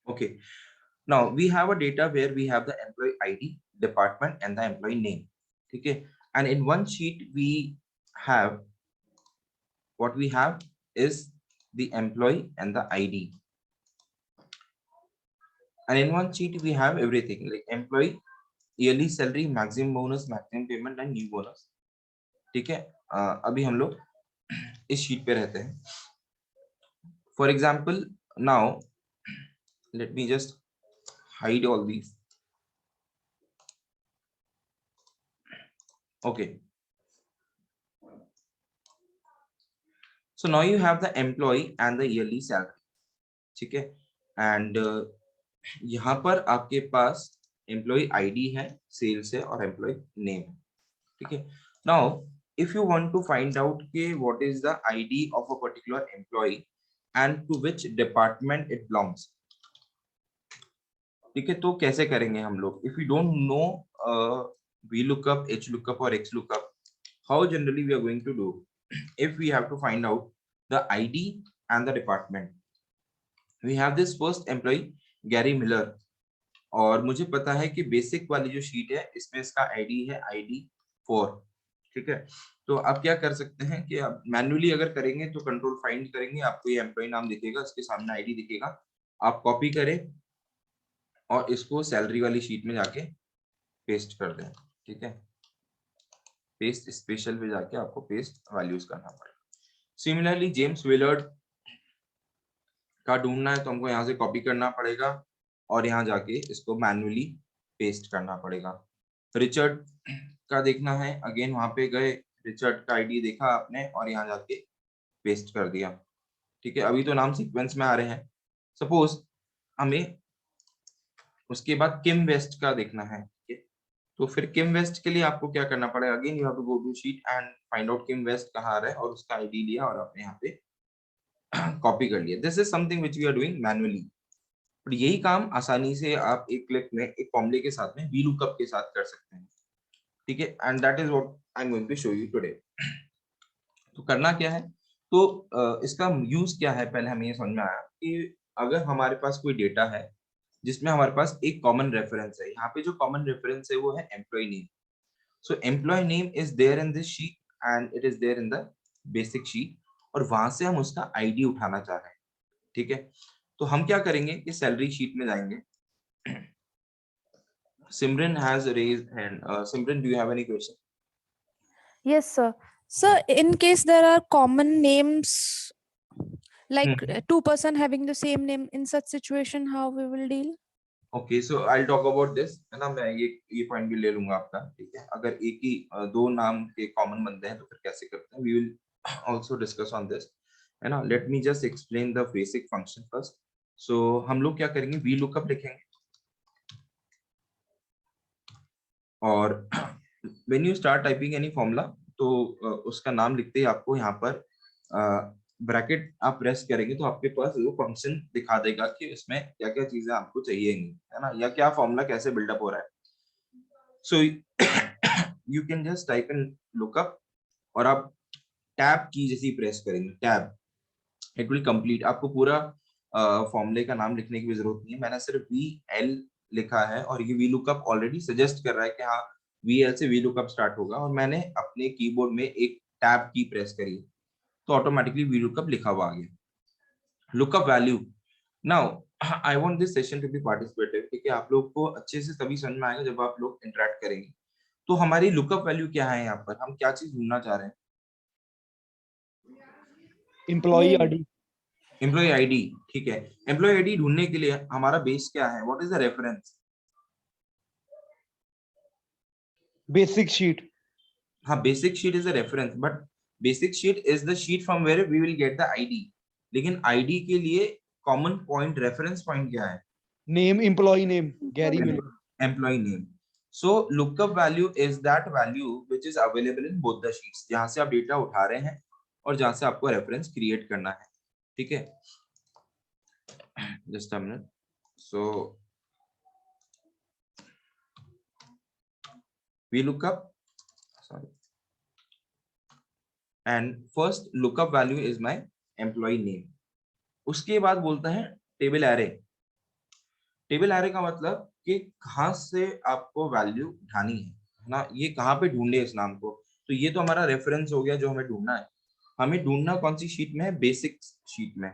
Okay. Now we have a data where we have the employee ID, department, and the employee name. Okay. And in one sheet we have what we have is the employee and the ID. And in one sheet we have everything like employee, yearly salary, maximum bonus, maximum payment, and new bonus. ठीक है. अभी हम लोग इस sheet पे रहते हैं. For example, now let me just hide all these. Okay. So now you have the employee and the yearly salary. ठीक है. And यहाँ पर आपके पास employee ID है, sales है और employee name है. ठीक है. Now if you want to find out के what is the ID of a particular employee and to which department it belongs. ठीक है. तो कैसे करेंगे हम लोग? If we don't know VLOOKUP, HLOOKUP or XLOOKUP, how generally we are going to do? If we have to find out the ID and the department, we have this first employee Gary Miller, और मुझे पता है कि basic वाली जो sheet है इसमें इसका आईडी है ID4. ठीक है. तो आप क्या कर सकते हैं कि आप मैन्युअली अगर करेंगे तो कंट्रोल फाइंड करेंगे, आपको ये एम्प्लॉय नाम दिखेगा, उसके सामने आईडी दिखेगा, आप कॉपी करें और इसको सैलरी वाली शीट में जाके पेस्ट कर दें. ठीक है. पेस्ट स्पेशल पे जाके आपको पेस्ट वैल्यूज करना पड़ेगा. सिमिलरली जेम्स विलर्ड का ढूंढना है तो हमको यहाँ से कॉपी करना पड़ेगा और यहाँ जाके इसको मैन्युअली पेस्ट करना पड़ेगा. रिचर्ड का देखना है, अगेन वहां पे गए, रिचर्ड का आईडी देखा आपने और यहाँ जाके पेस्ट कर दिया. ठीक है. अभी तो नाम सीक्वेंस में आ रहे हैं. सपोज हमें उसके बाद किम वेस्ट का देखना है. तो फिर किम वेस्ट के लिए आपको क्या करना पड़ेगा? Again you have to go to sheet and find out Kim West कहाँ आ रहा है और उसका आईडी लिया और आपने यहाँ पे कॉपी कर लिया. This is something which we are doing manually. और यही काम आसानी से आप एक क्लिक में एक फॉर्मूले के साथ में VLOOKUP के साथ कर सकते हैं. ठीक है. And that is what I am going to show you today. तो करना क्या है? तो इसका यूज क्या है, पहले हमें ये समझ में आया कि अगर हमारे पास कोई डेटा है जिसमें हमारे पास एक कॉमन रेफरेंस है, यहाँ पे जो कॉमन रेफरेंस है वो है employee name. So employee name is there in this sheet and it is there in the basic sheet, और वहां से हम उसका आईडी उठाना चाह रहे हैं. ठीक है. तो हम क्या करेंगे कि सैलरी शीट में जाएंगे. Simran has raised hand. Simran, do you have any question? Yes, sir. So, in case there are common names, like two person having the same name, in such situation, how we will deal? Okay, so I'll talk about this. है ना, मैं ये point भी ले लूंगा आपका. ठीक है. अगर एक ही दो नाम के कॉमन बंदे हैं तो फिर कैसे करते हैं? We will also discuss on this. है ना. Let me just explain the basic function first. So हम लोग क्या करेंगे? VLOOKUP लिखेंगे और when you start typing any formula तो उसका नाम लिखते ही आपको यहाँ पर ब्रैकेट आप प्रेस करेंगे तो आपके पास वो फंक्शन दिखा देगा कि उसमें क्या क्या चीजें आपको चाहिए, है ना, या क्या फॉर्मूला कैसे बिल्डअप हो रहा है. So you can just type in lookup और आप टैब की जैसी प्रेस करेंगे, टैब, इट विल कंप्लीट. आपको पूरा फॉर्मूले का नाम लिखने की भी जरूरत नहीं है. मैंने सिर्फ VL लिखा है और ये VLOOKUP ऑलरेडी सजेस्ट कर रहा है कि हाँ VL से VLOOKUP स्टार्ट होगा, और मैंने अपने कीबोर्ड में एक टैब की प्रेस करी तो ऑटोमेटिकली VLOOKUP लिखा हुआ आ गया. Lookup value. Now I want this session to be participative. ठीक है. आप लोग को अच्छे से तभी समझ में आएगा जब आप लोग इंटरेक्ट करेंगे. तो हमारी लुकअप वैल्यू क्या है? यहाँ पर हम क्या चीज ढूंढना चाह रहे हैं? Employee ID. Employee ID. ठीक है. एम्प्लॉय आईडी ढूंढने के लिए हमारा बेस क्या है? What is the reference? Basic sheet. हाँ, basic sheet is a reference, but basic sheet is the sheet from where we will get the ID. लेकिन आईडी के लिए कॉमन पॉइंट, रेफरेंस पॉइंट क्या है? Name, employee name, Gary Miller. Employee name. So lookup value is that value which is available in both the sheets, जहां से आप data उठा रहे हैं और जहां से आपको रेफरेंस क्रिएट करना है. ठीक है. Just a minute. So we look up, sorry, and first lookup value is my employee name. उसके बाद बोलता है टेबल एरे. टेबल एरे का मतलब कि कहाँ से आपको वैल्यू उठानी है ना, ये कहाँ पे ढूंढे इस नाम को। तो ये तो हमारा रेफरेंस हो गया जो हमें ढूंढना है। हमें ढूंढना कौन सी शीट में है, बेसिक शीट में।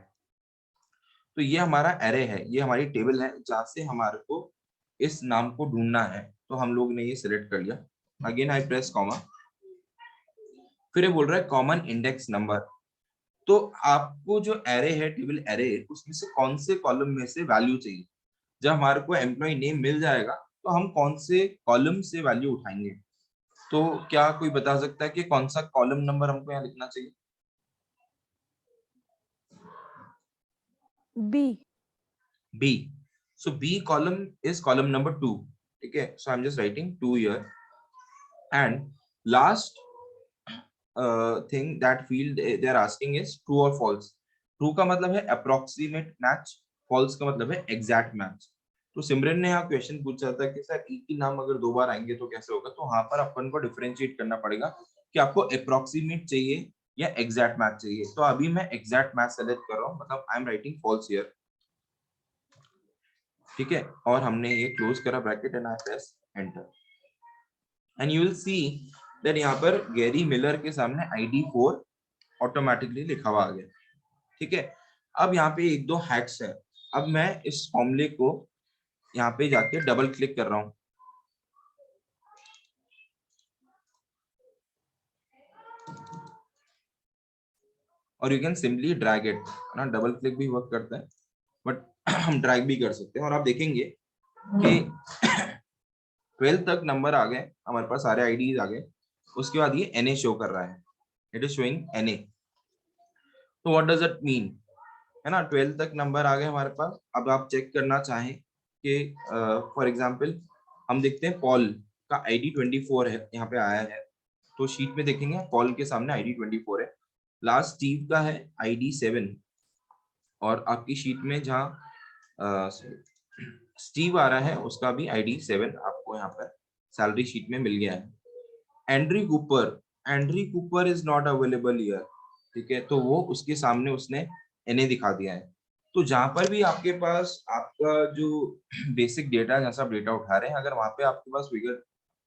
तो ये हमारा एरे है, ये हमारी टेबल है जहाँ से हमारे को इस नाम को ढूंढना है। तो हम लोग ने ये सिलेक्ट कर लिया। अगेन आई प्रेस कॉमा, फिर ये बोल रहा है कॉमन इंडेक्स नंबर। तो आपको जो एरे है, टेबल एरे, उसमें से कौन से कॉलम में से वैल्यू चाहिए। जब हमारे को एम्प्लॉय नेम मिल जाएगा तो हम कौन से कॉलम से वैल्यू उठाएंगे। तो क्या कोई बता सकता है कि कौन सा कॉलम नंबर हमको यहाँ लिखना चाहिए। B. B. So B column is column number 2. Okay, so I'm just writing 2 here. And last thing that field they are asking is true or false. True का मतलब है approximate match, false का मतलब है exact match. तो सिमरन ने यहाँ question पूछा था कि सर एक ही नाम अगर 2 बार आएंगे तो कैसे होगा। तो वहां पर अपन को डिफरेंशिएट करना पड़ेगा कि आपको अप्रोक्सीमेट चाहिए या एग्जैक्ट मैच चाहिए। तो अभी मैं एग्जैक्ट मैच सेलेक्ट कर रहा हूँ, मतलब I am writing false here. ठीक है, और हमने ये क्लोज करा bracket and I press enter and you will see that यहाँ पर गैरी मिलर के सामने ID4 ऑटोमेटिकली लिखा हुआ आ गया। ठीक है, अब यहाँ पे एक दो हैक्स है। अब मैं इस फॉर्मूले को यहाँ पे जाके डबल क्लिक कर रहा हूँ। और you can simply drag it, है ना, डबल क्लिक भी वर्क करता है बट हम ड्रैग भी कर सकते हैं। और आप देखेंगे कि 12 तक नंबर आ गए हमारे पास, सारे आईडीज आ गए। उसके बाद ये NA शो कर रहा है, इट इज शोइंग NA। तो व्हाट डज इट मीन, है ना, 12 तक नंबर आ गए हमारे पास। अब आप चेक करना चाहें कि फॉर एग्जांपल हम देखते हैं पॉल का ID 24 है, यहाँ पे आया है। तो शीट में देखेंगे पॉल के सामने ID 24 है। लास्ट स्टीव का है ID 7, और आपकी शीट में जहाँ स्टीव आ रहा है उसका भी ID 7 आपको यहाँ पर सैलरी शीट में मिल गया है। Andre Cooper is not available here. ठीक है, तो वो उसके सामने उसने NA दिखा दिया है। तो जहां पर भी आपके पास आपका जो बेसिक डेटा, जहां से आप डेटा उठा रहे हैं, अगर वहां पे आपके पास फिगर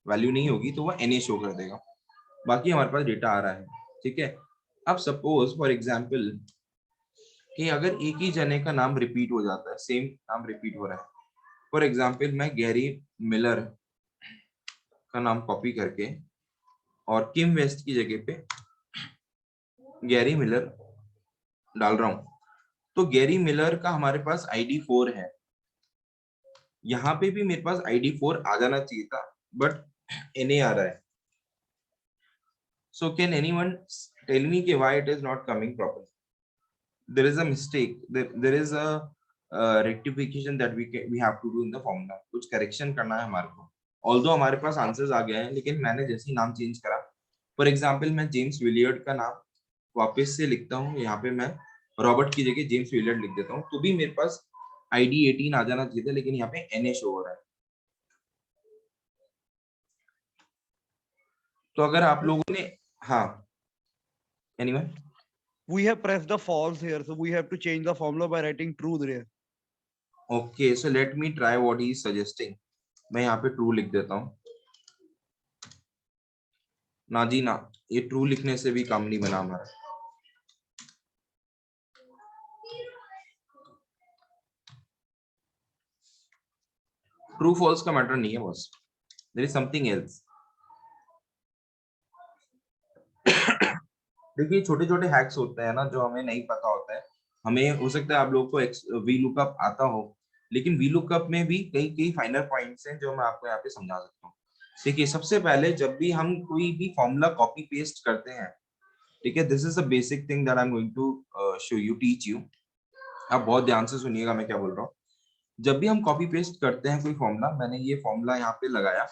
वैल्यू नहीं होगी तो वो NA शो कर देगा। बाकी हमारे पास डेटा आ रहा है। ठीक है, अब सपोज फॉर एग्जाम्पल कि अगर एक ही जने का नाम रिपीट हो जाता है, सेम नाम रिपीट हो रहा है। फॉर एग्जाम्पल मैं गैरी मिलर का नाम कॉपी करके और किम वेस्ट की जगह पे गैरी मिलर डाल रहा हूं, तो गैरी मिलर का हमारे पास ID4 है। यहाँ पे भी मेरे पास ID4 आ जाना चाहिए था, बट NA आ रहा है। So can anyone tell me why it is not coming properly? There is a mistake. There is a rectification that we have to do in the formula. कुछ correction करना है हमारे को। Although हमारे पास answers आ गए हैं, लेकिन मैंने जैसे ही नाम चेंज करा, फॉर एग्जाम्पल मैं जेम्स विलियर्ड का नाम वापस से लिखता हूँ, यहाँ पे मैं रॉबर्ट की जगह जेम्स विलियर्ड लिख देता हूँ, तो भी मेरे पास ID 18 आ जाना चाहिए था, लेकिन यहाँ पे NA शो हो रहा है। तो अगर आप लोगों ने, हाँ, anyone, We have pressed the false here, so we have to change the formula by writing true there. Okay, so let me try what he is suggesting. मैं यहाँ पे ट्रू लिख देता हूँ। ना जी ना, ये ट्रू लिखने से भी काम नहीं बना हमारा। ट्रू फॉल्स का मैटर नहीं है boss, there is something else. देखिए छोटे छोटे हैक्स होते हैं ना जो हमें नहीं पता होता है। हमें हो सकता है आप लोग को वी लुकअप आता हो, लेकिन वी लुकअप में भी कई कई फाइनल पॉइंट्स हैं जो मैं आपको यहाँ पे समझा सकता हूँ। देखिए सबसे पहले जब भी हम कोई भी फॉर्मूला कॉपी पेस्ट करते हैं, ठीक है, this is a basic thing that I am going to show you, teach you. आप बहुत ध्यान से सुनिएगा मैं क्या बोल रहा हूँ। जब भी हम कॉपी पेस्ट करते हैं कोई फॉर्मूला, मैंने ये फॉर्मूला यहाँ पे लगाया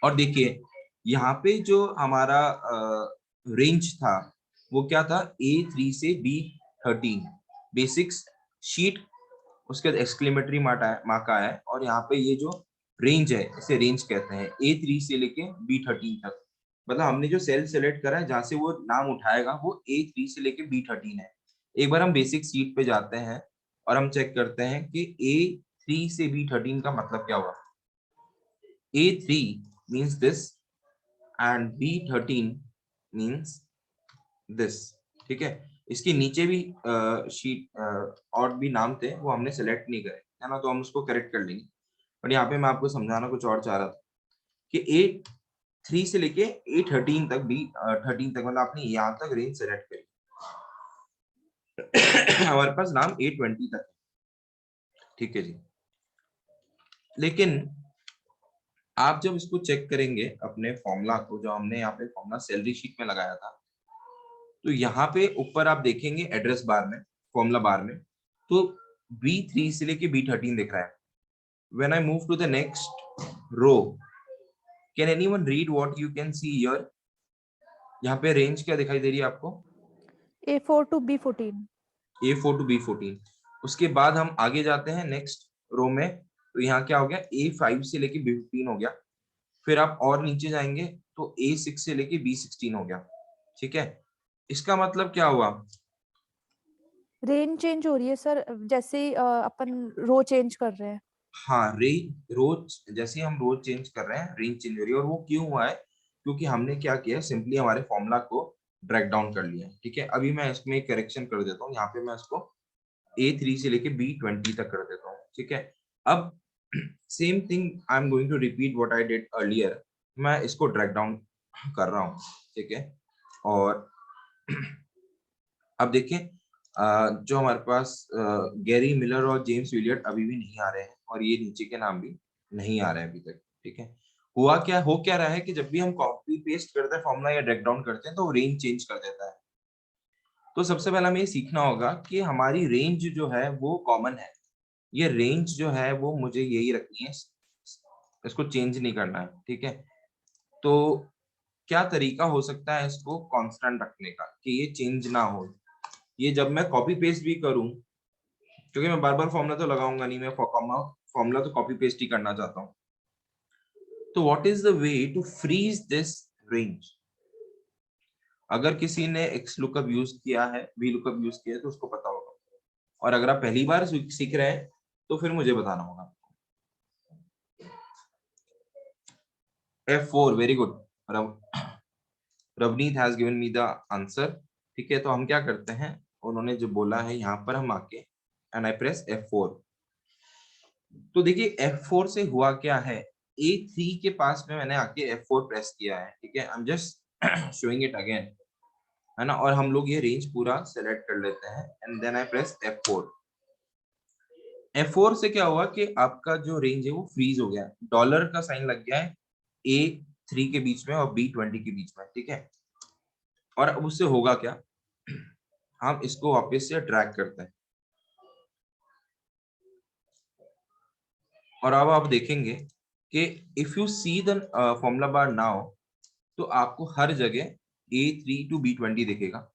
और देखिए यहाँ पे जो हमारा रेंज था वो क्या था, A3 से B13 बेसिक्स शीट, उसके बाद एक्सक्लेमेटरी मार्क आया है, और यहाँ पे ये जो रेंज है इसे रेंज कहते हैं, A3 से लेके B13 तक। मतलब हमने जो सेल सेलेक्ट करा है जहां से वो नाम उठाएगा वो A3 से लेके B13 है। एक बार हम बेसिक शीट पे जाते हैं और हम चेक करते हैं कि A3 से B13 का मतलब क्या हुआ? A3 means this and B13 means this. ठीक है, इसके नीचे भी शीट और भी नाम थे, वो हमने सेलेक्ट नहीं करे है ना, तो हम उसको करेक्ट कर लेंगे। बट यहाँ पे मैं आपको समझाना कुछ और चाह रहा था कि A3 से लेके A13 तक, B13 तक, मतलब आपने यहाँ तक रेंज सेलेक्ट करी। हमारे पास नाम A20 तक है, ठीक है जी। लेकिन आप जब इसको चेक करेंगे अपने फॉर्मूला को, जो हमने यहाँ पे फॉर्मूला सैलरी शीट में लगाया था, तो यहाँ पे ऊपर आप देखेंगे एड्रेस बार में, फॉर्मूला बार में, तो B3 से लेके B13 दिख रहा है। When I move to the next row, can anyone read what you can see here? यहाँ पे रेंज क्या दिखाई दे रही है आपको? A4 to B14. A4 to B14। उसके बाद हम आगे जाते हैं नेक्स्ट रो में, तो यहाँ क्या हो गया? A5 से लेके B15 हो गया। फिर आप और नीचे जाएंगे तो A6 से लेके B16 हो गया। ठीक है, इसका मतलब क्या हुआ? रेंज चेंज हो रही है सर, जैसे ही अपन रो चेंज कर रहे हैं। हाँ, रोज जैसे हम रोज चेंज कर रहे हैं, रेंज चेंज हो रही है। और वो क्यों हुआ है? क्योंकि हमने क्या किया, सिंपली हमारे फॉर्मूला को ड्रैग डाउन कर लिया। ठीक है, अभी मैं इसमें एक करेक्शन कर देता हूँ। यहाँ पे मैं इसको A3 से लेके B20 तक कर देता हूँ। ठीक है, अब same thing I am going to repeat what I did earlier. मैं इसको ड्रैग डाउन कर रहा हूँ। ठीक है, और अब देखें, जो हमारे पास गैरी मिलर और जेम्स विलियर्ड अभी भी नहीं आ रहे हैं, और ये नीचे के नाम भी नहीं आ रहे हैं अभी तक। ठीक है, हो क्या रहा है कि जब भी हम कॉपी पेस्ट करते हैं फॉर्मूला या ड्रैग डाउन करते हैं, तो रेंज चेंज कर देता है। तो सबसे पहले हमें ये सीखना होगा कि हमारी रेंज जो है वो कॉमन है। ये रेंज जो है वो मुझे यही रखनी है, इसको चेंज नहीं करना है। ठीक है, तो क्या तरीका हो सकता है इसको कांस्टेंट रखने का कि ये चेंज ना हो? ये जब मैं कॉपी पेस्ट भी करूं, क्योंकि मैं बार बार फॉर्मूला तो लगाऊंगा नहीं, मैं फॉर्मूला तो कॉपी पेस्ट ही करना चाहता हूं। तो what is the way to freeze this range? अगर किसी ने एक्स लुकअप यूज किया है, वी लुकअप यूज किया है, तो उसको पता होगा। और अगर आप पहली बार सीख रहे हैं तो फिर मुझे बताना होगा। F4, very good. Ravneet has given me the answer. ठीक है, तो हम क्या करते हैं, उन्होंने जो बोला है यहाँ पर हम आके एंड आई प्रेस F4। तो देखिए F4 से हुआ क्या है, A3 के पास में मैंने आके F4 प्रेस किया है। ठीक है, I am just showing it again, है ना। और हम लोग ये रेंज पूरा सेलेक्ट कर लेते हैं and then I press F4। F4 से क्या हुआ कि आपका जो रेंज है वो फ्रीज हो गया, डॉलर का साइन लग गया है A3 के बीच में और B20 के बीच में। ठीक है, और अब उससे होगा क्या, हम इसको वापस से ड्रैग करते हैं, और अब आप देखेंगे कि if you see the formula bar now, तो आपको हर जगह A3 to B20 दिखेगा।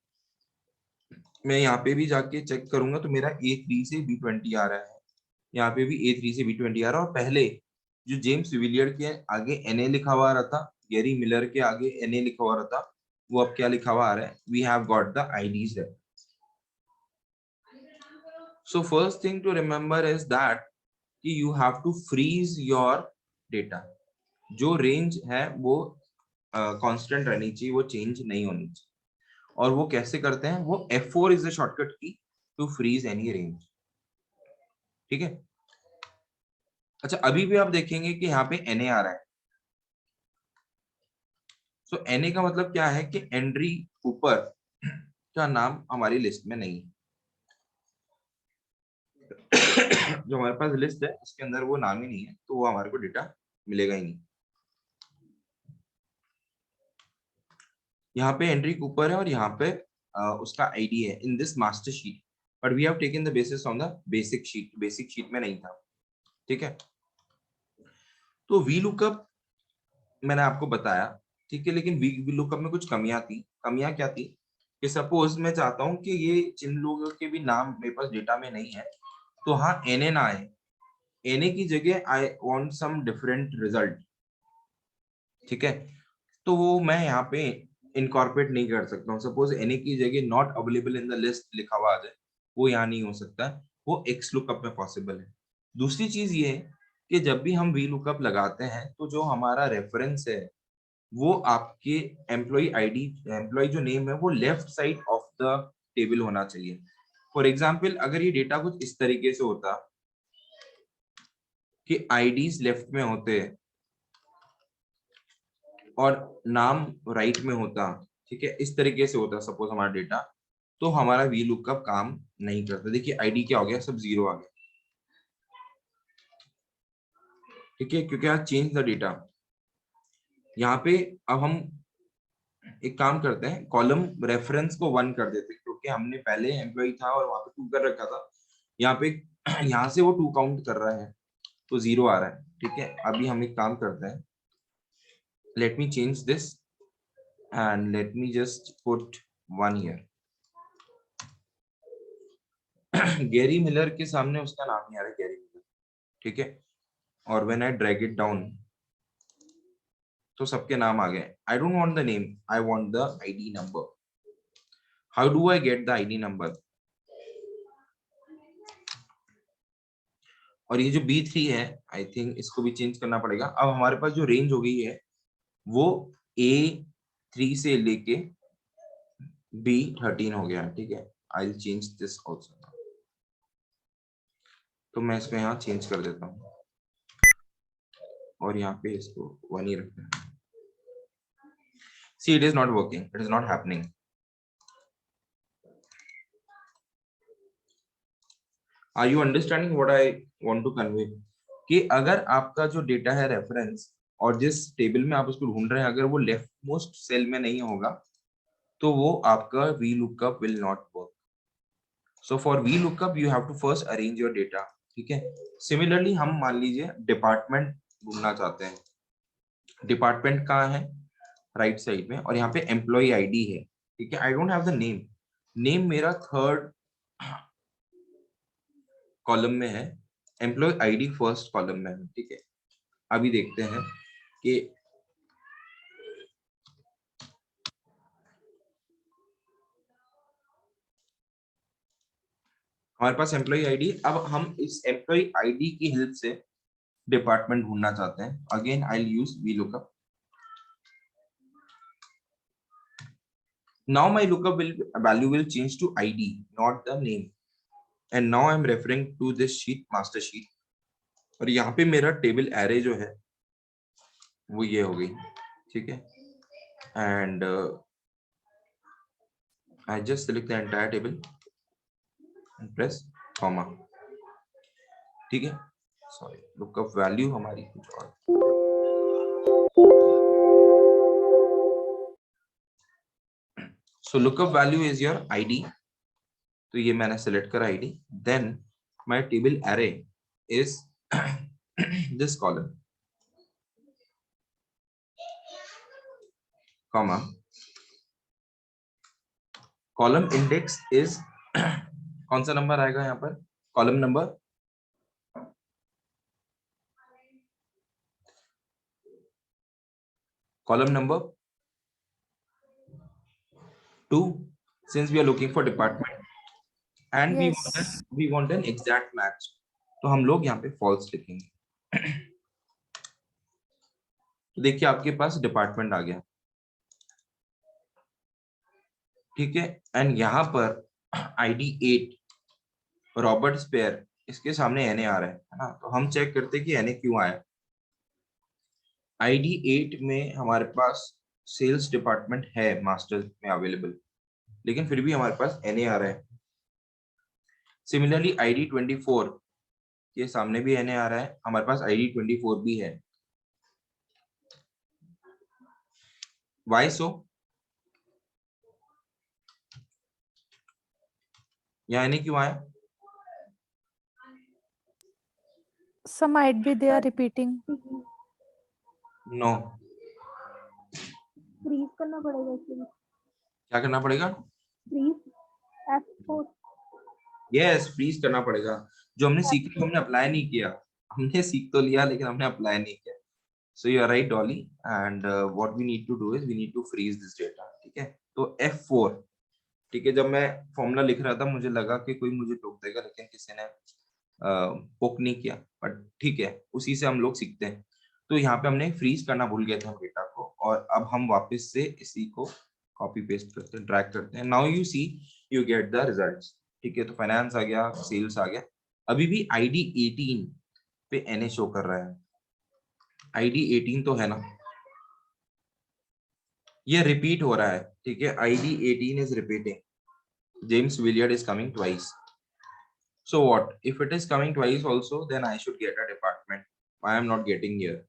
मैं यहाँ पे भी जाके चेक करूंगा तो मेरा A3 से B20 आ रहा है, यहाँ पे भी A3 से B20 आ रहा है। और पहले जो जेम्स विलियर्ड के आगे NA लिखा हुआ आ रहा था, गैरी मिलर के आगे NA लिखा हुआ आ रहा था, वो अब क्या लिखा हुआ आ रहा है, we have got the IDs there. So first thing to remember is that कि you have to freeze your data. जो रेंज है वो कांस्टेंट रहनी चाहिए, वो चेंज नहीं होनी चाहिए। और वो कैसे करते हैं, वो F4 is the shortcut key to freeze any range. ठीक है, अच्छा अभी भी आप देखेंगे कि यहाँ पे NA आ रहा है। सो NA का मतलब क्या है कि एंड्री ऊपर का नाम हमारी लिस्ट में नहीं है। जो हमारे पास लिस्ट है उसके अंदर वो नाम ही नहीं है, तो वो हमारे को डेटा मिलेगा ही नहीं। यहाँ पे एंट्री ऊपर है और यहाँ पे उसका आईडी है in this master sheet, but we have taken the basis on the basic sheet. Basic sheet में नहीं था। ठीक है, तो वी लुकअप मैंने आपको बताया। ठीक है, लेकिन वी लुकअप में कुछ कमियां थी। कमियां क्या थी कि सपोज मैं चाहता हूं कि ये जिन लोगों के भी नाम मेरे पास डेटा में नहीं है, तो हाँ NA ना आए, NA की जगह I want some different result. ठीक है, तो वो मैं यहाँ पे इनकॉर्पोरेट नहीं कर सकता हूँ। सपोज NA की जगह not available in the list लिखा हुआ है, वो यहाँ नहीं हो सकता, वो एक्स लुकअप में पॉसिबल है। दूसरी चीज ये है कि जब भी हम वी लुकअप लगाते हैं तो जो हमारा रेफरेंस है वो आपके एम्प्लॉय आईडी, एम्प्लॉय जो नेम है वो left side of the table होना चाहिए। फॉर एग्जाम्पल अगर ये डेटा कुछ इस तरीके से होता कि आईडीज लेफ्ट में होते और नाम राइट में होता, ठीक है, इस तरीके से होता सपोज हमारा डेटा, तो हमारा वी लुकअप काम नहीं करता। देखिए आईडी क्या हो गया, सब 0 आ गया, ठीक है, क्योंकि आज चेंज द डेटा। यहाँ पे अब हम एक काम करते हैं, कॉलम रेफरेंस को 1 कर देते हैं क्योंकि हमने पहले एम्प्लॉय था और वहां पे 2 कर रखा था। यहाँ पे यहाँ से वो 2 काउंट कर रहा है तो 0 आ रहा है, ठीक है। अभी हम एक काम करते हैं, let me change this and let me just put 1 here. Gary Miller के सामने उसका नाम नहीं आ रहा है, गैरी मिलर, ठीक है। और when I drag it down तो सबके नाम आ गए। I don't want the name, I want the ID number. How do I get the ID number? और ये जो B3 है, आई थिंक इसको भी चेंज करना पड़ेगा। अब हमारे पास जो रेंज हो गई है वो A3 से लेके B13 हो गया, ठीक है। I will change this also. तो मैं इसको यहाँ चेंज कर देता हूँ और यहाँ पे इसको 1 ही रखना है। See, it is not working, it is not happening. Are you understanding what I want to convey? कि अगर आपका जो डेटा है रेफरेंस और जिस टेबल में आप उसको ढूंढ रहे हैं अगर वो लेफ्ट मोस्ट सेल में नहीं होगा तो वो आपका VLOOKUP will not work. So for VLOOKUP you have to first arrange your data, ठीक है। Similarly हम मान लीजिए डिपार्टमेंट ढूंढना चाहते हैं, डिपार्टमेंट कहाँ है, राइट साइड में, और यहाँ पे एम्प्लॉय आईडी है, ठीक है। I don't have the name, name मेरा 3rd कॉलम में है, एम्प्लॉय आईडी 1st कॉलम में है, ठीक है। अभी देखते हैं कि हमारे पास एम्प्लॉय आईडी, अब हम इस एम्प्लॉय आईडी की हेल्प से डिपार्टमेंट ढूंढना चाहते हैं। Again I will use VLOOKUP. Now my lookup value will change to ID, not the name. And now I'm referring to this sheet, master sheet. और यहाँ पे मेरा टेबल एरे जो है वो ये हो गई, ठीक है। And I just select the entire table and press comma, ठीक है। सॉरी, लुकअप वैल्यू हमारी कुछ और, so lookup value is your ID, तो ये मैंने सेलेक्ट करा ID, then my table array is this column, comma, column index is कौन सा नंबर आएगा यहाँ पर, column number two, since we are looking for department and Yes. we want an exact match, तो हम लोग यहाँ पे false लिखेंगे। तो देखिए आपके पास डिपार्टमेंट आ गया, ठीक है। एंड यहाँ पर ID 8 रॉबर्ट स्पेयर, इसके सामने NA आ रहा है ना, तो हम चेक करते हैं कि NA क्यों आया। ID 8 में हमारे पास सेल्स डिपार्टमेंट है मास्टर में अवेलेबल, लेकिन फिर भी हमारे पास NA आ रहा है। सिमिलरली ID 24 के सामने भी NA आ रहा है, हमारे पास ID 24 भी है। Why so? यहाँ NA क्यों आया? Some might be they are repeating. No. Freeze करना पड़ेगा इसके क्या करना पड़ेगा? फ्रीज F4 यस, फ्रीज करना पड़ेगा। जो हमने सीखा हमने अप्लाई नहीं किया, हमने सीख तो लिया लेकिन हमने अप्लाई नहीं किया। So you are right Dolly, and what we need to do is we need to freeze this data, ठीक है। तो F4, ठीक है। जब मैं फॉर्मूला लिख रहा था मुझे लगा कि कोई मुझे टोक देगा, लेकिन किसी ने पोक नहीं किया, बट ठीक है, उसी से हम लोग सीखते हैं। तो यहाँ पे हमने फ्रीज करना भूल गए थे हम डेटा को, और अब हम वापस से इसी को कॉपी पेस्ट करते हैं, ड्रैग करते हैं। Now you see you get the results. ठीक है, तो फाइनेंस आ गया, सेल्स आ गया। अभी भी आईडी 18 पे एनए शो कर रहा है। आईडी 18 तो है ना, ये रिपीट हो रहा है। ठीक है, ID 18 is repeating, James Willard is coming twice. So what if it is coming twice also, then I should get a department. Why I am not getting here?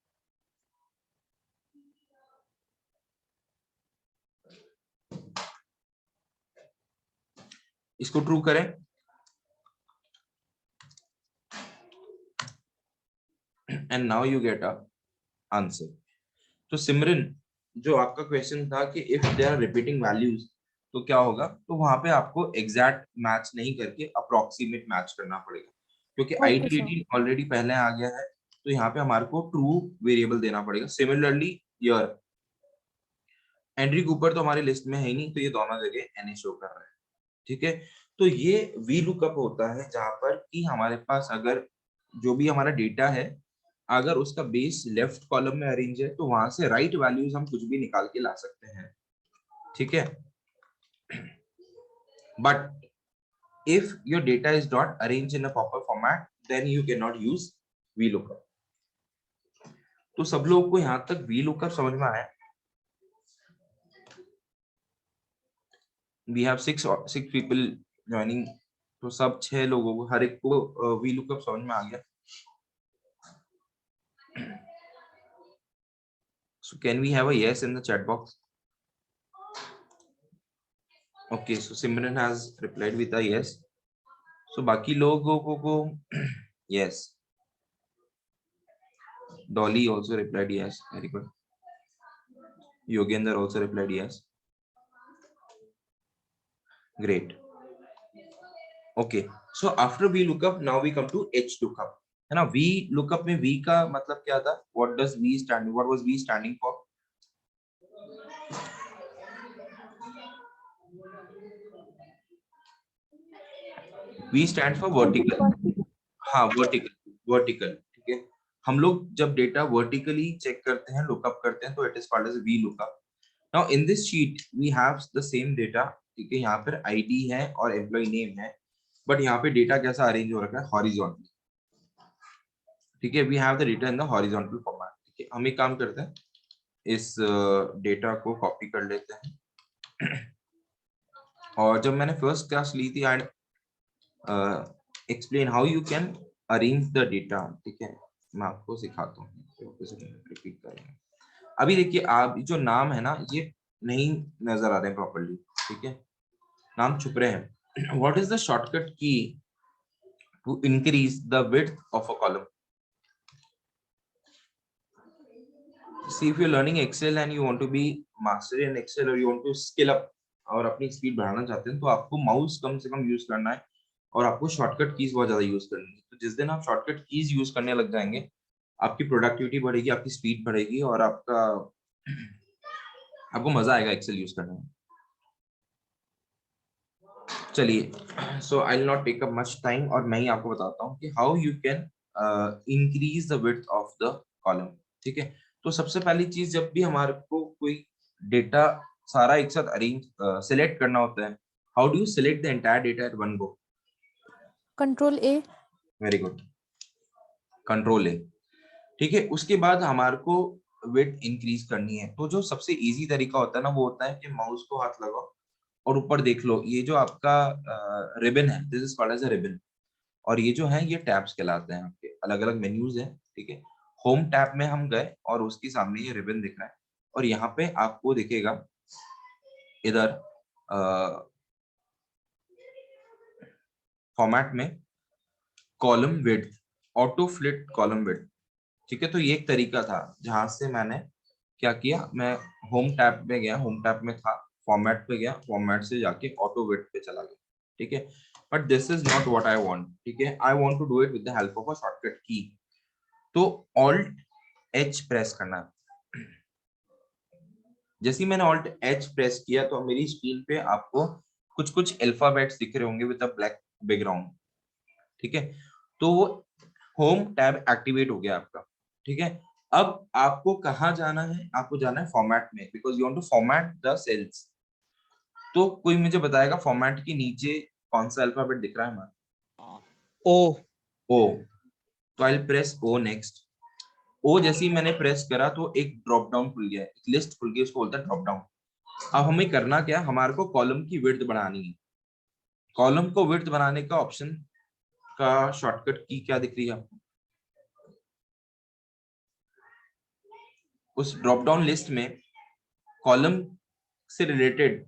इसको ट्रू करें, and now you get a answer. तो सिमरन, जो आपका question था कि if there are repeating values तो क्या होगा, तो वहां पे आपको एग्जैक्ट मैच नहीं करके अप्रोक्सीमेट मैच करना पड़ेगा, क्योंकि Okay, आईडी sir. 18 ऑलरेडी पहले आ गया है, तो यहाँ पे हमारे को ट्रू वेरिएबल देना पड़ेगा। सिमिलरली ईयर, एंड्री कूपर तो हमारी लिस्ट में है ही नहीं, तो ये दोनों जगह एनए शो कर रहा है। ठीक है, तो ये वी लुकअप होता है जहां पर कि हमारे पास अगर जो भी हमारा डेटा है, अगर उसका बेस लेफ्ट कॉलम में अरेंज है, तो वहां से राइट वैल्यूज हम कुछ भी निकाल के ला सकते हैं। ठीक है, but if your data is not arrange in a proper format, then you can not use V lookup. तो सब लोगों को यहां तक वी लुकअप समझ में आया? We have six people joining, तो सब 6 लोगों को, हर एक को वी लुकअप समझ में आ गया। So can we have a yes in the chat box? Okay, so Simran has replied with a yes. So बाकी लोगों को yes. Dolly also replied yes. Very good. Yogendra also replied yes. Great. Okay. So after V lookup, now we come to H lookup. है ना, V lookup में V का मतलब क्या था? What does V stand? What was V standing for? V stands for vertical. हाँ, vertical. ठीक है, हम लोग जब डेटा वर्टिकली चेक करते हैं, लुकअप करते हैं, तो it is called as V lookup. Now in this sheet we have the same data. ठीक है, यहाँ पर आईडी है और एम्प्लॉय नेम है, बट यहाँ पे डेटा कैसा अरेंज हो रखा है? हॉरिजॉन्टली। ठीक है, we have the data in the horizontal format. ठीक है, हम एक काम करते हैं, इस डेटा को कॉपी कर लेते हैं। और जब मैंने फर्स्ट क्लास ली थी, I explain how you can arrange the data. ठीक है, मैं आपको सिखाता हूँ, रिपीट करेंगे। अभी देखिए, आप जो नाम है ना, ये नहीं नजर आ रहे हैं प्रॉपर्ली। ठीक है, नाम छुप रहे हैं। What is the shortcut key to increase the width of a column? See, if you're learning Excel and you want to be master in Excel or you want to skill up और अपनी speed बढ़ाना चाहते हैं, तो आपको mouse कम से कम use करना है और आपको शॉर्टकट कीज बहुत ज्यादा यूज करनी है। तो जिस दिन आप शॉर्टकट कीज यूज करने लग जाएंगे, आपकी प्रोडक्टिविटी बढ़ेगी, आपकी स्पीड बढ़ेगी, और आपको मजा आएगा एक्सेल यूज करने में। चलिए, so I will not take up much time, और मैं ही आपको बताता हूँ कि how you can increase the width of the column. ठीक है, तो सबसे पहली चीज, जब भी हमारे को कोई डेटा सारा एक साथ अरेंज सिलेक्ट करना होता है, how do you select the entire data eight one go? Control A. Very good, control ए। ठीक है, उसके बाद हमारे को विड्थ इंक्रीज करनी है, तो जो सबसे इजी तरीका होता है ना, वो होता है कि माउस को हाथ लगाओ और ऊपर देख लो, ये जो आपका रिबन है, this is called as a ribbon, और ये जो है ये टैब्स कहलाते हैं। आपके अलग अलग मेन्यूज हैं। ठीक है, होम टैब में हम गए और उसके सामने ये रिबन दिख रहा है, और यहाँ पे आपको दिखेगा इधर फॉर्मेट में column width, auto fleet column width. ठीक है, तो ये एक तरीका था जहां से मैंने क्या किया, मैं होम टैब में गया, होम टैब में था, फॉर्मेट पे गया, फॉर्मेट से जाके ऑटो विड्थ पे चला गया। ठीक है, but this is not what I want. ठीक है, I want to do it with the help of a shortcut key. तो ऑल्ट एच प्रेस करना। जैसे ही मैंने ऑल्ट एच प्रेस किया, तो मेरी स्क्रीन पे आपको कुछ कुछ अल्फाबेट्स दिख रहे होंगे विद अ ब्लैक बैकग्राउंड। ठीक है, तो वो होम टैब एक्टिवेट हो गया आपका, ठीक है। अब आपको कहाँ जाना है, आपको जाना है फॉर्मेट में, because you want to format the cells. तो कोई मुझे बताएगा फॉर्मेट के नीचे कौन सा अल्फाबेट दिख रहा है हमारा? O. ओ। तो आई प्रेस ओ नेक्स्ट। ओ जैसे ही मैंने प्रेस करा तो एक ड्रॉप डाउन खुल गया, एक लिस्ट खुल गई, उसको बोलता है ड्रॉप डाउन। अब हमें करना क्या, हमारे को कॉलम की विड्थ बढ़ानी है। कॉलम को विड्थ बनाने का ऑप्शन का शॉर्टकट की क्या दिख रही है आपको? उस ड्रॉप डाउन लिस्ट में कॉलम से रिलेटेड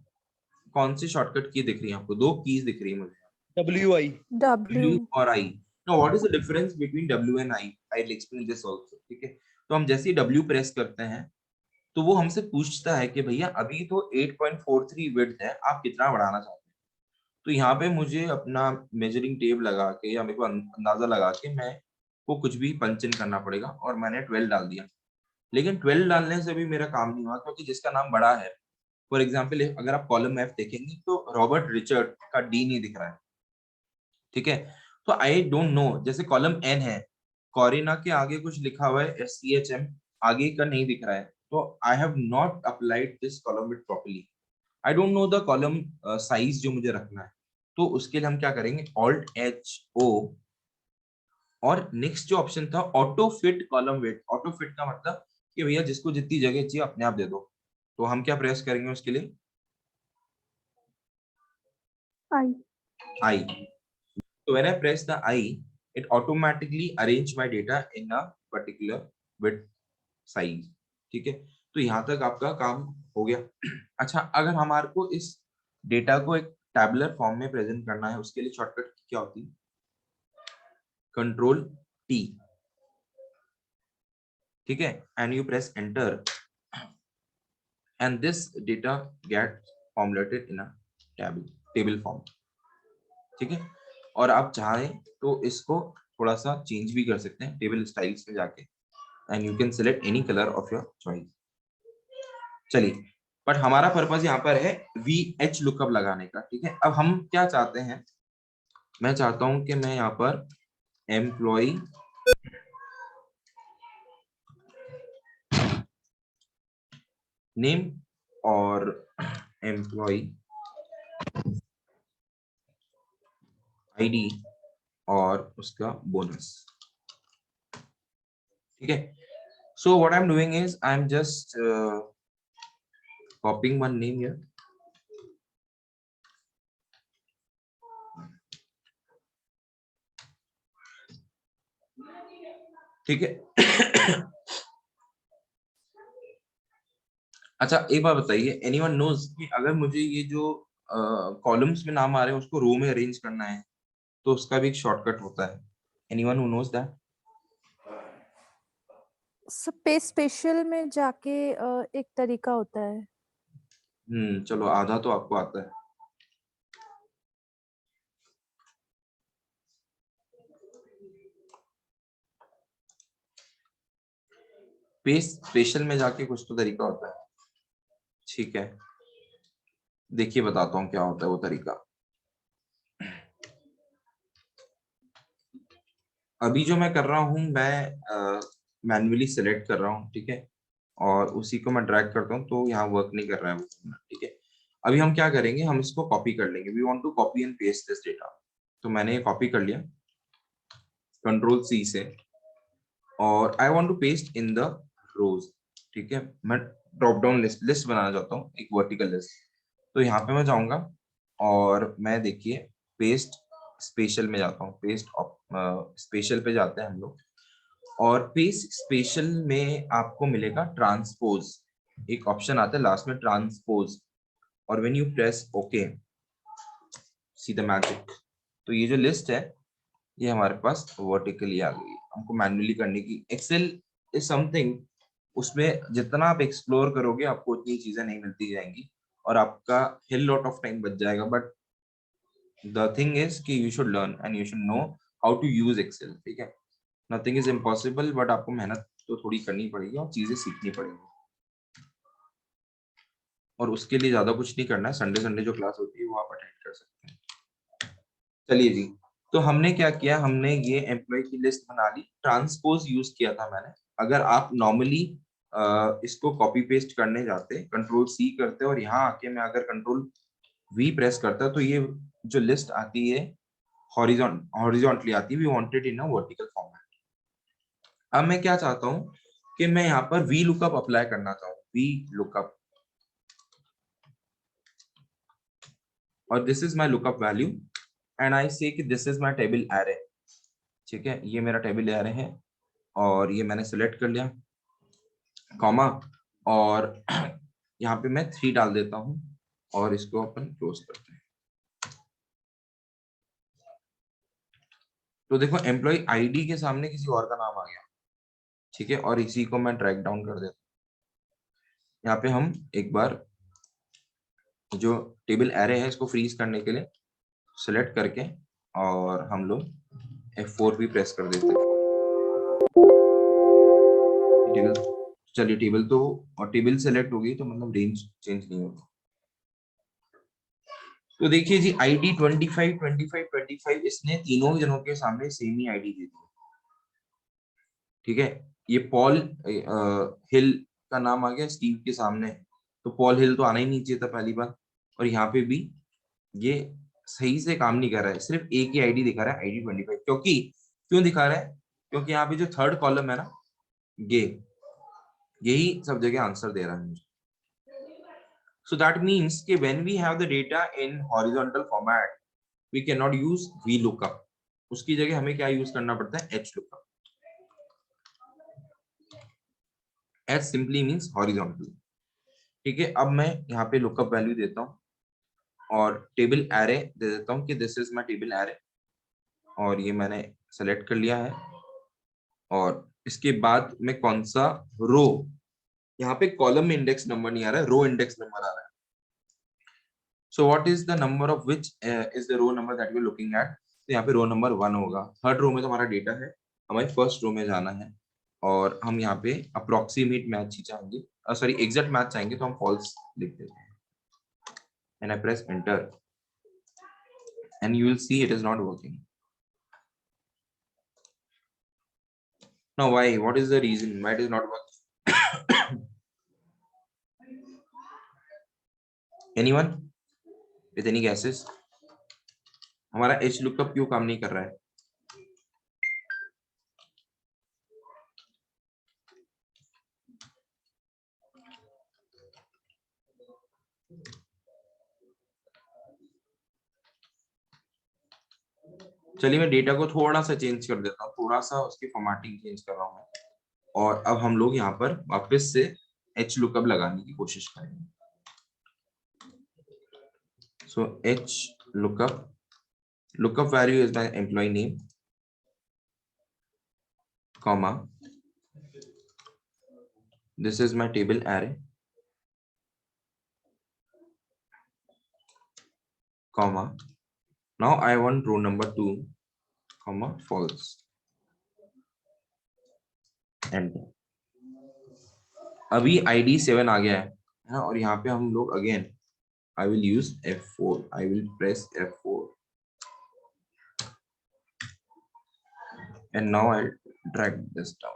कौन सी शॉर्टकट की दिख रही है आपको? दो कीज दिख रही है मुझे, WI. W W. और I। Now what is the difference between W and I? I'll explain this also, ठीक है। तो हम जैसे ही W प्रेस करते हैं तो वो हमसे पूछता है कि भैया अभी तो 8.43 विड्थ है, आप कितना बढ़ाना चाहते हैं। तो यहाँ पे मुझे अपना मेजरिंग टेप लगा के या मेरे को अंदाजा लगा के मैं को कुछ भी पंच इन करना पड़ेगा, और मैंने 12 डाल दिया। लेकिन 12 डालने से भी मेरा काम नहीं हुआ, क्योंकि जिसका नाम बड़ा है, फॉर एग्जाम्पल अगर आप कॉलम F देखेंगे तो रॉबर्ट रिचर्ड का D नहीं दिख रहा है, ठीक है। तो आई डोंट नो, जैसे कॉलम N है, कॉरिना के आगे कुछ लिखा हुआ है SCHM, आगे का नहीं दिख रहा है, तो I have not applied this column with properly. I don't know the column size जो मुझे रखना है। तो उसके लिए हम क्या करेंगे, Alt+H+O, और नेक्स्ट जो ऑप्शन था auto fit column width. Auto fit का मतलब कि भैया जिसको जितनी जगह चाहिए अपने आप दे दो। तो हम क्या प्रेस करेंगे उसके लिए? I. I. So when I press the I, it automatically arrange my data in a particular width size, ठीक है। तो यहाँ तक आपका काम हो गया। अच्छा, अगर हमारे को इस डेटा को एक टैबुलर फॉर्म में प्रेजेंट करना है, उसके लिए शॉर्टकट क्या होती है? Ctrl+T, ठीक है, and you press enter, and this data gate formulated in a table form, ठीक है। और आप चाहें तो इसको थोड़ा सा चेंज भी कर सकते हैं टेबल स्टाइल्स में जाके, and you can select any colour of your choice. चलिए, बट हमारा पर्पस यहाँ पर है VH लुकअप लगाने का, ठीक है। अब हम क्या चाहते हैं, मैं चाहता हूं कि मैं यहाँ पर एम्प्लॉय नेम और एम्प्लॉय ID और उसका बोनस, ठीक है। So what I am doing is I am just copying one name here, ठीक है। अच्छा, एक बात बताइए, एनीवन नोज कि अगर मुझे ये जो कॉलम्स में नाम आ रहे हैं उसको रो में अरेंज करना है तो उसका भी एक शॉर्टकट होता है? Anyone who knows that? पे स्पेशल में जाके एक तरीका होता है। चलो, आधा तो आपको आता है। पे स्पेशल में जाके कुछ तो तरीका होता है, ठीक है। देखिए बताता हूँ क्या होता है वो तरीका। अभी जो मैं कर रहा हूँ, मैं मैन्युअली सेलेक्ट कर रहा हूँ, ठीक है, और उसी को मैं ड्रैग करता हूँ तो यहाँ वर्क नहीं कर रहा है वो, ठीक है। अभी हम क्या करेंगे, हम इसको कॉपी कर लेंगे। We want to copy and paste this data. तो मैंने ये कॉपी कर लिया Ctrl+C से, और I want to paste in the rows, ठीक है। मैं ड्रॉप डाउन लिस्ट बनाना चाहता हूँ, एक वर्टिकल लिस्ट। तो यहाँ पे मैं जाऊंगा और मैं देखिए पेस्ट स्पेशल में जाता हूँ, पेस्ट स्पेशल पे जाते हैं हम लोग, और पेस्ट स्पेशल में आपको मिलेगा ट्रांसपोज। एक ऑप्शन आता है लास्ट में, ट्रांसपोज, और when you press okay, see the magic. तो ये जो लिस्ट है ये हमारे पास वर्टिकली आ गई। हमको मैन्युअली करने की, एक्सेल इज समथिंग, उसमें जितना आप एक्सप्लोर करोगे आपको उतनी चीजें नहीं मिलती जाएंगी और आपका हिल लॉट ऑफ टाइम बच जाएगा। बट द थिंग इज कि you should learn and you should know how to use Excel, ठीक है। नथिंग इज इम्पॉसिबल, बट आपको मेहनत तो थोड़ी करनी पड़ेगी और चीजें सीखनी पड़ेगी, और उसके लिए ज्यादा कुछ नहीं करना है। संडे संडे जो क्लास होती है वो आप अटेंड कर सकते हैं। चलिए जी, तो हमने क्या किया, हमने ये एम्प्लॉय की लिस्ट बना ली, ट्रांसपोज यूज किया था मैंने। अगर आप नॉर्मली इसको कॉपी पेस्ट करने जाते, कंट्रोल सी करते और यहाँ आके मैं अगर कंट्रोल वी प्रेस करता, तो ये जो लिस्ट आती है हॉरिजॉन्टली आती है, we wanted in a vertical format. अब मैं क्या चाहता हूँ कि मैं यहाँ पर वी लुकअप अप्लाई करना चाहूँ, वी लुकअप, और this is my lookup value and I से कि this is my table array. ठीक है, ये मेरा टेबल एरे है और ये मैंने सिलेक्ट कर लिया, कॉमा, और यहाँ पे मैं 3 डाल देता हूँ और इसको अपन क्लोज करते हैं। तो देखो एम्प्लॉय आईडी के सामने किसी और का नाम आ गया। ठीक है, और इसी को मैं ड्रैग डाउन कर देता हूँ। यहाँ पे हम एक बार जो टेबल एरे है इसको फ्रीज करने के लिए सिलेक्ट करके और हम लोग F4 भी प्रेस कर देते हैं। टेबल, चलिए टेबल तो, और टेबल सेलेक्ट होगी तो मतलब रेंज चेंज नहीं होगा। तो देखिए जी आईडी 25 25 25, इसने तीनों जनों के सामने सेम ही आईडी दे दी। ठीक है, ये पॉल हिल का नाम आ गया स्टीव के सामने, तो पॉल हिल तो आना ही नहीं चाहिए था पहली बार। और यहाँ पे भी ये सही से काम नहीं कर रहा है, सिर्फ एक ही आईडी दिखा रहा है, आईडी 25। क्योंकि क्यों दिखा रहा है, क्योंकि यहाँ पे जो थर्ड कॉलम है ना, ये यही सब जगह आंसर दे रहा है मुझे। So that means कि when we have the data in horizontal format, we cannot use VLOOKUP. उसकी जगह हमें क्या यूज करना पड़ता है, HLOOKUP. H simply means horizontal. ठीक है, अब मैं यहाँ पे लुकअप वैल्यू देता हूँ और टेबल एरे दे देता हूँ कि this is my table array, और ये मैंने सेलेक्ट कर लिया है। और इसके बाद मैं कौन सा रो, यहाँ पे कॉलम में इंडेक्स नंबर नहीं आ रहा है, रो इंडेक्स नंबर आ रहा है। So what is the number of which is the row number that we are looking at? तो यहाँ पे रो नंबर 1 होगा। थर्ड रो में तो हमारा डेटा है, हमारे फर्स्ट रो में जाना है और हम यहाँ पे अप्रोक्सीमेट मैच ही चाहेंगे, सॉरी एग्जैक्ट मैच चाहेंगे, तो हम फॉल्स लिख देते हैं and I press enter and you will see it is not working. Now why? What is the reason why it is not working? Anyone with any guesses? हमारा H lookup क्यों काम नहीं कर रहा है? चलिए मैं डेटा को थोड़ा सा चेंज कर देता हूँ, थोड़ा सा उसकी फॉर्मेटिंग चेंज कर रहा हूँ मैं, और अब हम लोग यहाँ पर वापस से H lookup लगाने की कोशिश करेंगे। So H lookup value is my employee name, comma, this is my table array, comma, now I want row number 2, comma, false, and अभी ID 7 आ गया है और यहाँ पे हम लोग again I will use F4, I will press F4 and now I'll drag this down.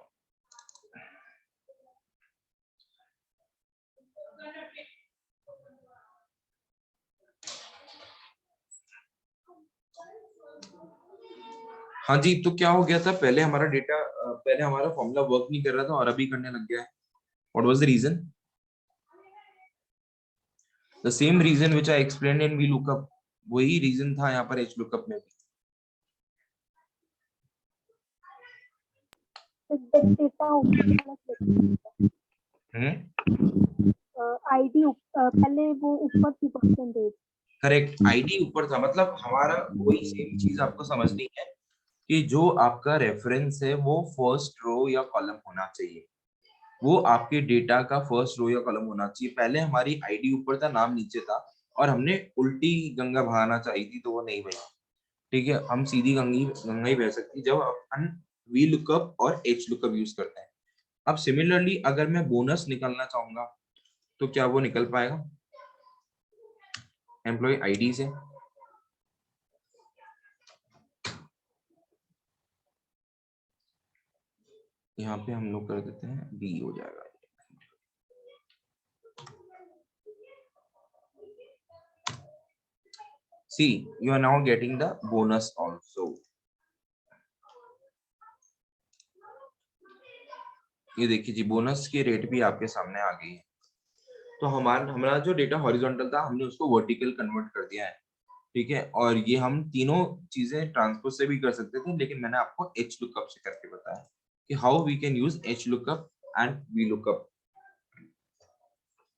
हाँ जी, तो क्या हो गया था, पहले हमारा डेटा, पहले हमारा फॉर्मूला वर्क नहीं कर रहा था और अभी करने लग गया है। What was the reason? The same reason which I explained in VLOOKUP, वही रीजन था यहाँ पर HLOOKUP में भी। डेटा आईडी पहले वो ऊपर थी परसेंटेज। करेक्ट, आईडी ऊपर था, मतलब हमारा वही सेम चीज आपको समझनी है कि जो आपका रेफरेंस है वो फर्स्ट रो या कॉलम होना चाहिए, वो आपके डेटा का फर्स्ट रो या कॉलम होना चाहिए। पहले हमारी आईडी ऊपर था, नाम नीचे था, और हमने उल्टी गंगा बहाना चाहिए थी तो वो नहीं बही। ठीक है, हम सीधी गंगा ही बह सकती जब अपन VLOOKUP और HLOOKUP यूज करते हैं। अब सिमिलरली अगर मैं बोनस निकालना चाहूंगा तो क्या वो निकल पाएगा एम्प्लॉय आईडी से? यहाँ पे हम लोग कर देते हैं बी हो जाएगा। See, you are now getting the bonus also. ये देखिए जी, बोनस की रेट भी आपके सामने आ गई है। तो हमारा जो डेटा हॉरिजॉन्टल था हमने उसको वर्टिकल कन्वर्ट कर दिया है, ठीक है। और ये हम तीनों चीजें ट्रांसपोज से भी कर सकते थे, लेकिन मैंने आपको एच लुकअप से करके बताया कि how we can use H lookup and V lookup.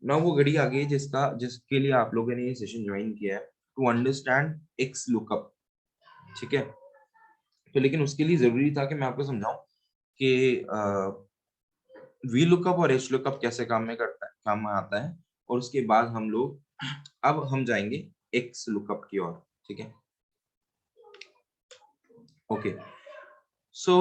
ना वो घड़ी आ गई जिसके लिए आप लोगों ने ये सेशन ज्वाइन किया है, टू अंडरस्टैंड एक्स लुकअप, ठीक है। तो लेकिन उसके लिए जरूरी था कि मैं आपको समझाऊं कि वी लुकअप और एच लुकअप कैसे काम में आता है, और उसके बाद अब हम जाएंगे एक्स लुकअप की ओर, ठीक है। Okay, so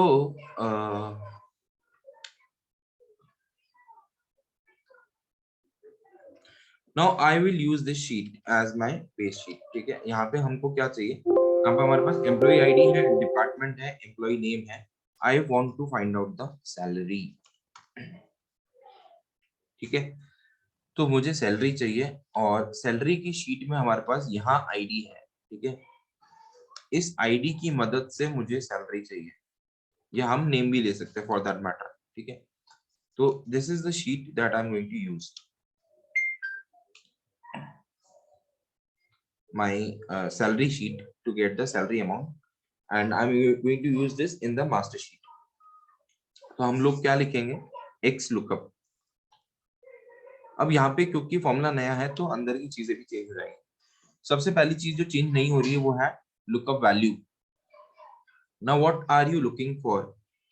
now I will use this sheet as my base sheet, ठीक है। यहाँ पे हमको क्या चाहिए, यहाँ पे हमारे पास एम्प्लॉय आईडी है, डिपार्टमेंट है, एम्प्लॉय नेम है। I want to find out the salary, ठीक है। तो मुझे सैलरी चाहिए, और सैलरी की शीट में हमारे पास यहाँ आईडी है, ठीक है। इस आईडी की मदद से मुझे सैलरी चाहिए, या हम नेम भी ले सकते हैं फॉर दैट मैटर, ठीक है। तो this is the sheet that I am going to use, my salary sheet to get the salary amount, and I'm going to use this in the master sheet. तो हम लोग क्या लिखेंगे, x lookup। अब यहाँ पे क्योंकि फॉर्मूला नया है तो अंदर की चीजें भी चेंज हो जाएंगी। सबसे पहली चीज जो चेंज नहीं हो रही है वो है lookup value. Now what are you looking for,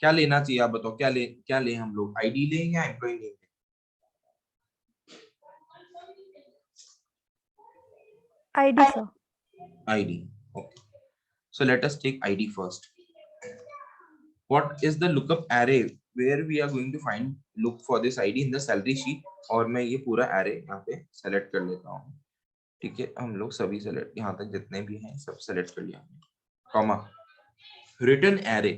क्या लेना चाहिए आप बताओ, क्या ले हम लोग, आईडी लें या employee name? ID, sir. ID, okay, so let us take ID first. What is the lookup array where we are going to look for this ID in the salary sheet? और मैं ये पूरा array यहाँ पे select कर लेता हूँ, ठीक है। हम लोग सभी select, यहाँ तक जितने भी हैं सब select कर लिया, कॉमा रिटर्न array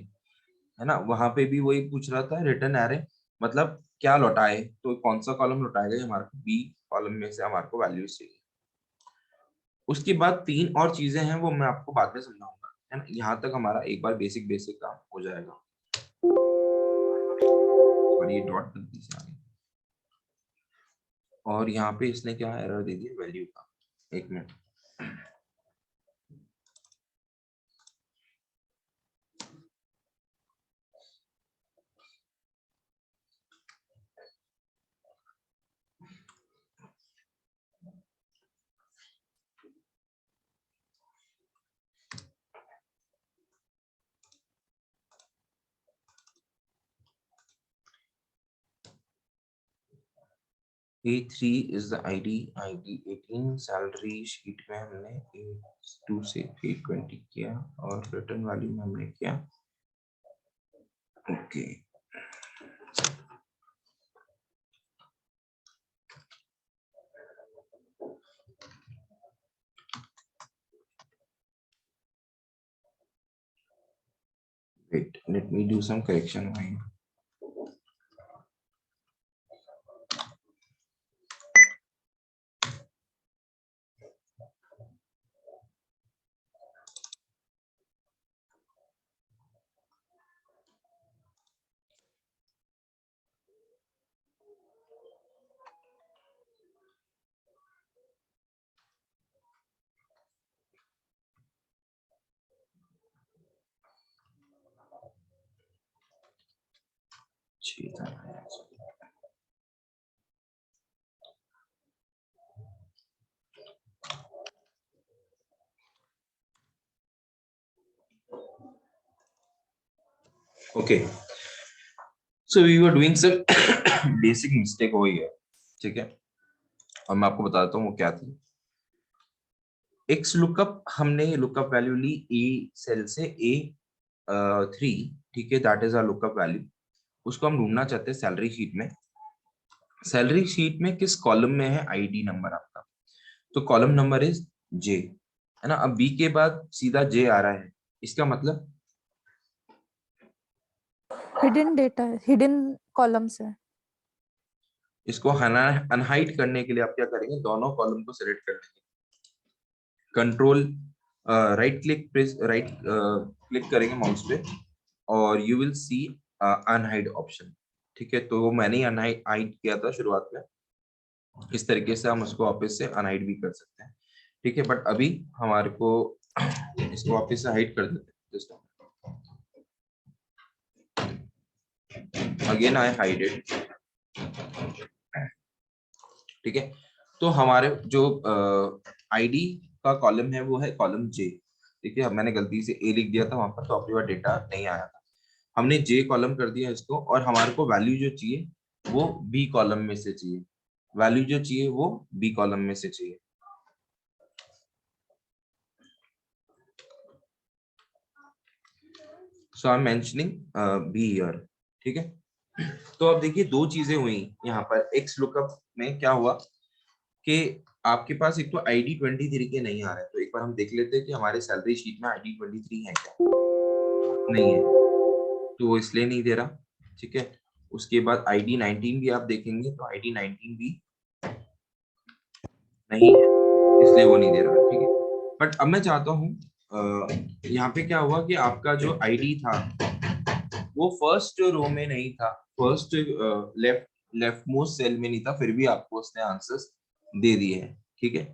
है ना, वहां पे भी वही पूछ रहा था, रिटर्न array मतलब क्या लौटाए, तो कौन सा कॉलम लौटाएगा, हमारे को बी कॉलम में से हमारे को वैल्यूज चाहिए। उसके बाद तीन और चीजें हैं वो मैं आपको बाद में समझाऊंगा, है ना। यहाँ तक हमारा एक बार बेसिक काम हो जाएगा, और ये डॉट गलती से आ गई, और यहाँ पे इसने क्या एरर दे दिया, वैल्यू का। एक minute, A3 is the ID 18 salary sheet में हमने A2 से A20 किया, और रिटर्न वैल्यू में हमने किया okay. Wait, let me do some correction over here. Okay, so we were doing some basic mistake over here, ठीक है। और मैं आपको बताता हूँ वो क्या थी। एक्स लुकअप, हमने लुकअप वैल्यू ली ए सेल से A3, ठीक है, that is a lookup value. उसको हम ढूंढना चाहते हैं सैलरी शीट में। सैलरी शीट में किस कॉलम में है आईडी नंबर आपका, तो कॉलम नंबर इज जे, है ना। अब बी के बाद सीधा जे आ रहा है, इसका मतलब हिडन डेटा है, हिडन कॉलम्स है। इसको अनहाइड करने के लिए आप क्या करेंगे, दोनों कॉलम को सिलेक्ट कर लेंगे, कंट्रोल राइट क्लिक करेंगे माउस पे और you will C unhide option. ठीक है, तो वो मैंने ही अनहाइड किया था शुरुआत में, इस तरीके से हम उसको वापस से अनहाइड भी कर सकते हैं। ठीक है, बट अभी हमारे को इसको वापस से हाइड कर देते हैं। Just again I hide it. ठीक है, तो हमारे जो आईडी का कॉलम है वो है कॉलम जे। ठीक है, अब मैंने गलती से ए लिख दिया था वहां पर, तो आपके पास डेटा नहीं आया था, हमने जे कॉलम कर दिया इसको, और हमारे को वैल्यू जो चाहिए वो बी कॉलम में से चाहिए, वैल्यू जो चाहिए वो बी कॉलम में से चाहिए। So I am mentioning B here. ठीक है, तो अब देखिए दो चीजें हुई यहाँ पर। एक्स लुकअप में क्या हुआ कि आपके पास एक तो आईडी 23 के नहीं आ रहे, तो एक बार हम देख लेते हैं कि हमारे सैलरी शीट में आईडी 23 है क्या, नहीं है, तो वो इसलिए नहीं दे रहा। ठीक है, उसके बाद आईडी 19 भी आप देखेंगे तो आईडी 19 भी नहीं है, इसलिए वो नहीं दे रहा। ठीक है, बट अब मैं चाहता हूँ यहाँ पे क्या हुआ कि आपका जो आईडी था वो फर्स्ट रो में नहीं था, फर्स्ट लेफ्ट मोस्ट सेल में नहीं था, फिर भी आपको उसने आंसर्स दे दिए हैं। ठीक है,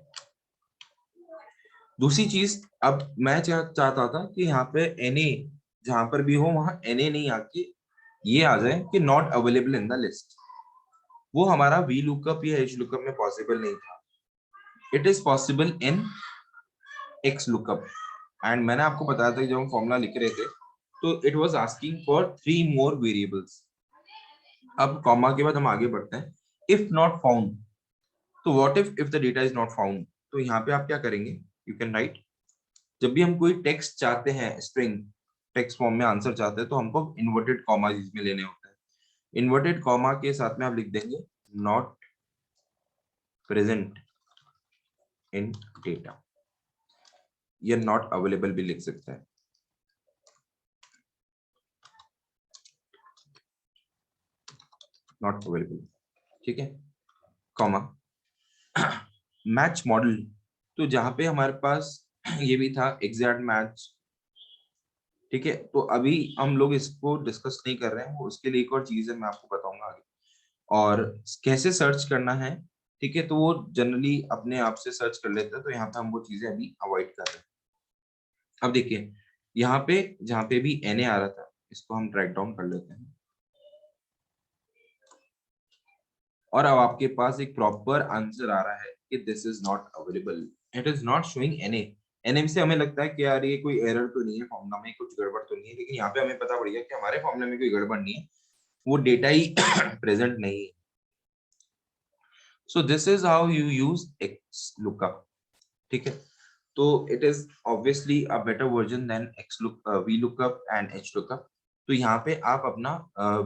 दूसरी चीज, अब मैं चाहता था कि यहाँ पे एनए जहां पर भी हो वहां एनए नहीं आके ये आ जाए कि not available in the list. वो हमारा वी लुकअप या एच लुकअप में पॉसिबल नहीं था, it is possible in x lookup. And मैंने आपको बताया था कि जब हम फॉर्मूला लिख रहे थे तो it was asking for 3 more variables. अब कॉमा के बाद हम आगे बढ़ते हैं, इफ नॉट फाउंड, तो what if the data is not found, तो यहाँ पे आप क्या करेंगे, यू कैन राइट, जब भी हम कोई टेक्स्ट चाहते हैं, स्ट्रिंग टेक्स्ट फॉर्म में आंसर चाहते हैं, तो हमको इन्वर्टेड कॉमा इसमें लेने होते हैं। इन्वर्टेड कॉमा के साथ में आप लिख देंगे नॉट प्रेजेंट इन डेटा, या नॉट अवेलेबल भी लिख सकते हैं। नॉट अवेलेबल, ठीक है, कॉमा मैच मॉडल, तो जहां पे हमारे पास ये भी था एग्जैक्ट मैच। ठीक है, तो अभी हम लोग इसको डिस्कस नहीं कर रहे हैं, उसके लिए एक और चीज है मैं आपको बताऊंगा आगे, और कैसे सर्च करना है। ठीक है, तो वो जनरली अपने आप से सर्च कर लेते हैं, तो यहाँ पे हम वो चीजें अभी अवॉइड कर रहे हैं। अब देखिए यहाँ पे जहाँ पे भी एन आ रहा था, इसको हम ट्रैक डाउन कर लेते हैं, और अब आपके पास एक प्रॉपर आंसर आ रहा है कि this is not available, it is not showing NA. एनएम से हमें लगता है कि यार ये कोई एरर तो नहीं है, फॉर्मूला में कुछ गड़बड़ तो नहीं है, लेकिन यहाँ पे हमें पता पड़ गया कि हमारे फॉर्मूला में कोई गड़बड़ नहीं है, वो डेटा ही प्रेजेंट नहीं है। So this is how you use X lookup. ठीक है, तो it is obviously a better version than X look V lookup and H lookup. तो यहाँ पे आप अपना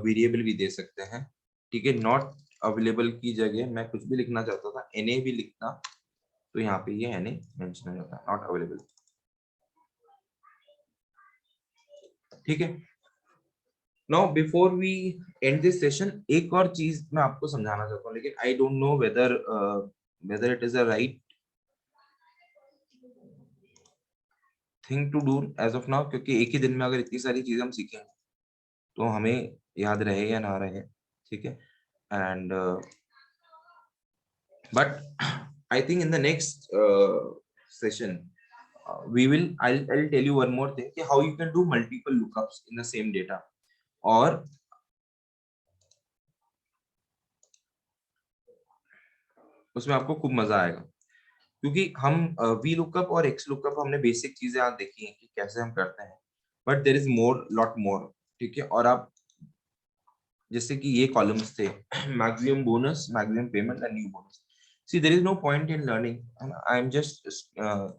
वेरिएबल भी दे सकते हैं। ठीक है, नॉट अवेलेबल की जगह मैं कुछ भी लिखना चाहता था, एनए भी लिखना, तो यहाँ पे ये एनए मेंशन हो जाता है, नॉट अवेलेबल। ठीक है, now before we end this session, एक और चीज मैं आपको समझाना चाहता हूँ, लेकिन I don't know whether it is a right thing to do as of now, क्योंकि एक ही दिन में अगर इतनी सारी चीजें हम सीखेंगे तो हमें याद रहे या ना रहे। ठीक है, and but I think in the next session I'll tell you one more thing कि how you can do multiple lookups in the same data, और उसमें आपको खूब मजा आएगा, क्योंकि हम वी लुकअप और एक्स लुकअप हमने बेसिक चीजें आज देखी हैं कि कैसे हम करते हैं, but there is more lot more. ठीक है, और आप जैसे कि ये कॉलम्स थे maximum bonus, maximum payment and new bonus. See, there is no point in learning. I am just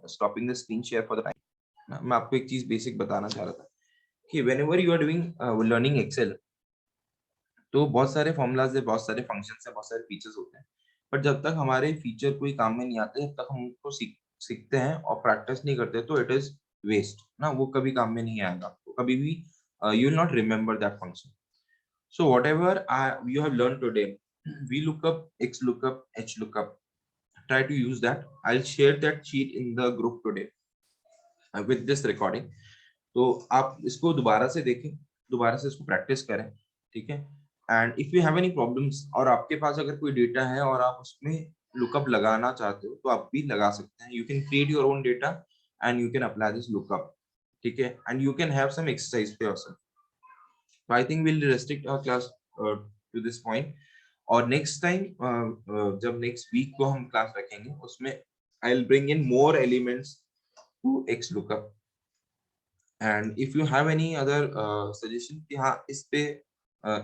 stopping the screen share for the time. मैं आपको एक चीज बेसिक बताना चाह रहा था कि whenever you are doing learning Excel, तो बहुत सारे फॉर्मूलाज है, बहुत सारे फंक्शंस है, बहुत सारे फीचर्स होते हैं, बट जब तक हमारे फीचर कोई काम में नहीं आते, जब तक हम उनको सीखते हैं और प्रैक्टिस नहीं करते, तो इट इज वेस्ट ना, वो कभी काम में नहीं आएगा, तो कभी भी you will not remember that function. So whatever you have learned today, VLOOKUP, XLOOKUP, HLOOKUP, try to use that. I'll share that sheet in the group today with this recording. तो आप इसको दोबारा से देखें, दोबारा से इसको प्रैक्टिस करें, ठीक है. And if you have any problems और आपके पास अगर कोई डेटा है और आप उसमें लुकअप लगाना चाहते हो तो आप भी लगा सकते हैं. You can create your own data and you can apply this lookup, ठीक है. And you can have some exercise for yourself. So I think we'll restrict our class to this point. और next time जब next week को हम class रखेंगे उसमें I'll bring in more elements to XLOOKUP. And if you have any other suggestion कि हाँ इस पे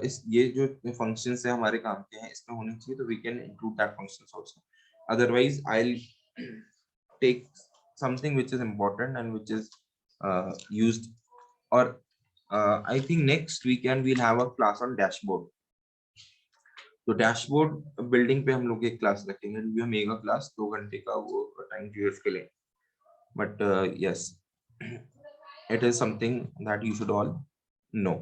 इस ये जो functions है हमारे काम के हैं इसमें होनी चाहिए तो we can include that functions also. Otherwise I'll take something which is important and which is used. Or I think next weekend we'll have a class on dashboard. तो डैशबोर्ड बिल्डिंग पे हम लोग एक क्लास रखेंगे. भी हम mega class 2 घंटे का वो टाइम पीरियड के लिए. But yes, it is something that you should all know.